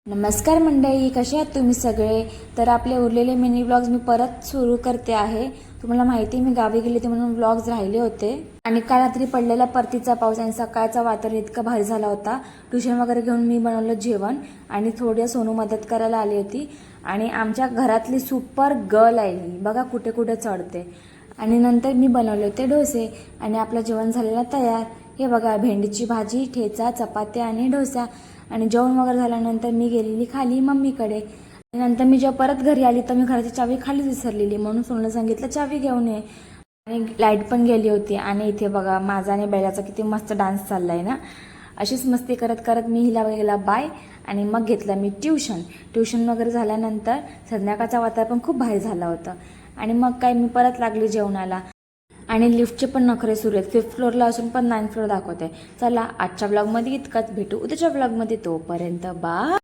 नमस्कार मंडळी, कसे आहात तुम्ही सगळे. तर आपले उरलेले मिनी व्लॉग्स मी परत सुरू करते आहे. तुम्हाला माहिती मी गावी गेले होते म्हणून व्लॉग्स राहिले होते. आणि काल रात्री पडलेला परतीचा पाऊस आणि सकाळचा वातावरण इतका भारी झाला होता. ट्युशन वगैरे घेऊन मी बनवलं जेवण आणि थोडी सोनू मदत करायला आली होती. आणि आमच्या घरातली सुपर गर्ल आहे ही, बघा कुठे कुठे चढते. आणि नंतर मी बनवले होते डोसे आणि आपलं जेवण झालेलं तयार. हे बघा, भेंडीची भाजी, ठेचा, चपात्या आणि डोसा. आणि जेवण वगैरे झाल्यानंतर मी गेलेली खाली मम्मीकडे. नंतर मी जेव्हा परत घरी आली तर मी घराची चावी खाली विसरलेली, म्हणून सोनूला सांगितलं चावी घेऊन ये. आणि लाईट पण गेली होती. आणि इथे बघा माझा आणि बैलाचा किती मस्त डान्स चाललाय ना. अशीच मस्ती करत करत मी हिला गेला बाय. आणि मग घेतलं मी ट्युशन वगैरे झाल्यानंतर संध्याकाळचा वातावरण पण खूप भारी झाला होता. आणि मग काय मी परत लागली जेवणाला. आणि लिफ्टचे पण नखरे सुरू आहेत. 5th फ्लोअरला असून पण 9th फ्लोअर दाखवते. चला आजच्या ब्लॉगमध्ये इतकंच, भेटू उद्याच्या ब्लॉगमध्ये. तोपर्यंत बाय.